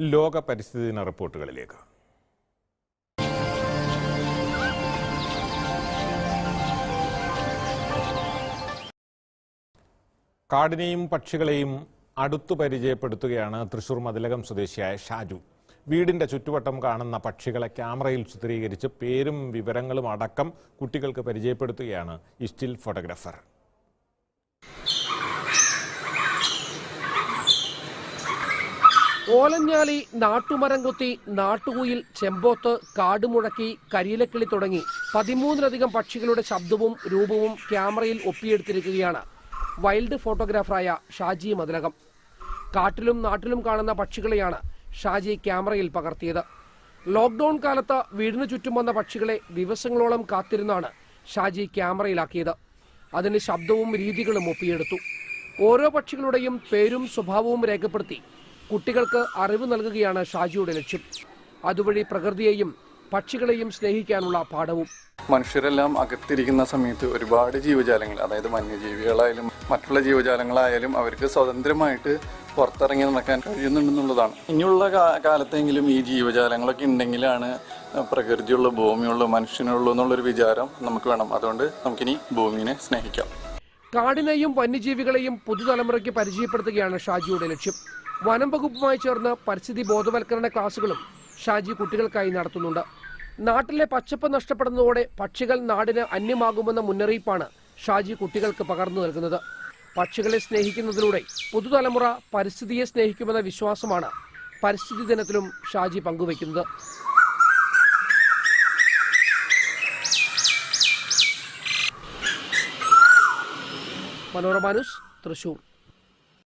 ലോക പരിസ്ഥിതി ദിന റിപ്പോർട്ടുകളിലേക്ക്. കാടിനെയും പക്ഷികളെയും അടുത്തു പരിചയപ്പെടുത്തുകയാണ് തൃശൂർ മതിലകം സ്വദേശിയായ ഷാജു. വീടിന്റെ ചുറ്റുവട്ടം കാണുന്ന പക്ഷികളെ ക്യാമറയിൽ ചിത്രീകരിച്ച് പേരും വിവരങ്ങളും അടക്കം കുട്ടികൾക്ക് പരിചയപ്പെടുത്തുകയാണ് ഈ സ്റ്റിൽ ഫോട്ടോഗ്രാഫർ. ഓലഞ്ഞാലി, നാട്ടുമരംകുത്തി, നാട്ടുകുയിൽ, ചെമ്പോത്ത്, കാടുമുഴക്കി, കരിയിലക്കിളി തുടങ്ങി 13ലധികം പക്ഷികളുടെ ശബ്ദവും രൂപവും ക്യാമറയിൽ ഒപ്പിയെടുത്തിരിക്കുകയാണ് വൈൽഡ് ഫോട്ടോഗ്രാഫറായ ഷാജി മതിലകം. കാട്ടിലും നാട്ടിലും കാണുന്ന പക്ഷികളെയാണ് ഷാജി ക്യാമറയിൽ പകർത്തിയത്. ലോക്ക്ഡൌൺ കാലത്ത് വീടിനു ചുറ്റും വന്ന പക്ഷികളെ ദിവസങ്ങളോളം കാത്തിരുന്നാണ് ഷാജി ക്യാമറയിലാക്കിയത്. അതിന് ശബ്ദവും രീതികളും ഒപ്പിയെടുത്തു. ഓരോ പക്ഷികളുടെയും പേരും സ്വഭാവവും രേഖപ്പെടുത്തി കുട്ടികൾക്ക് അറിവ് നൽകുകയാണ് ഷാജിയുടെ ലക്ഷ്യം. അതുവഴി പ്രകൃതിയെയും പക്ഷികളെയും സ്നേഹിക്കാനുള്ള പാഠവും. മനുഷ്യരെല്ലാം അകത്തിരിക്കുന്ന സമയത്ത് ഒരുപാട് ജീവജാലങ്ങൾ, അതായത് വന്യജീവികളായാലും മറ്റുള്ള ജീവജാലങ്ങളായാലും അവർക്ക് സ്വതന്ത്രമായിട്ട് പുറത്തിറങ്ങി നടക്കാൻ കഴിയുന്നുണ്ടെന്നുള്ളതാണ്. ഇനിയുള്ള കാലത്തെങ്കിലും ഈ ജീവജാലങ്ങളൊക്കെ ഉണ്ടെങ്കിലാണ് പ്രകൃതിയുള്ള, ഭൂമിയുള്ള, മനുഷ്യനുള്ളൂ എന്നുള്ളൊരു വിചാരം നമുക്ക് വേണം. അതുകൊണ്ട് നമുക്കിനി ഭൂമിയെ സ്നേഹിക്കാം. കാടിനെയും വന്യജീവികളെയും പുതുതലമുറയ്ക്ക് പരിചയപ്പെടുത്തുകയാണ് ഷാജിയുടെ ലക്ഷ്യം. വനം വകുപ്പുമായി ചേർന്ന് പരിസ്ഥിതി ബോധവൽക്കരണ ക്ലാസുകളും ഷാജി കുട്ടികൾക്കായി നടത്തുന്നുണ്ട്. നാട്ടിലെ പച്ചപ്പ് നഷ്ടപ്പെടുന്നതോടെ പക്ഷികൾ നാടിന് അന്യമാകുമെന്ന മുന്നറിയിപ്പാണ് ഷാജി കുട്ടികൾക്ക് പകർന്നു നൽകുന്നത്. പക്ഷികളെ സ്നേഹിക്കുന്നതിലൂടെ പുതുതലമുറ പരിസ്ഥിതിയെ സ്നേഹിക്കുമെന്ന വിശ്വാസമാണ് പരിസ്ഥിതി ദിനത്തിലും ഷാജി പങ്കുവയ്ക്കുന്നത്. മനോരമ ന്യൂസ്, തൃശൂർ.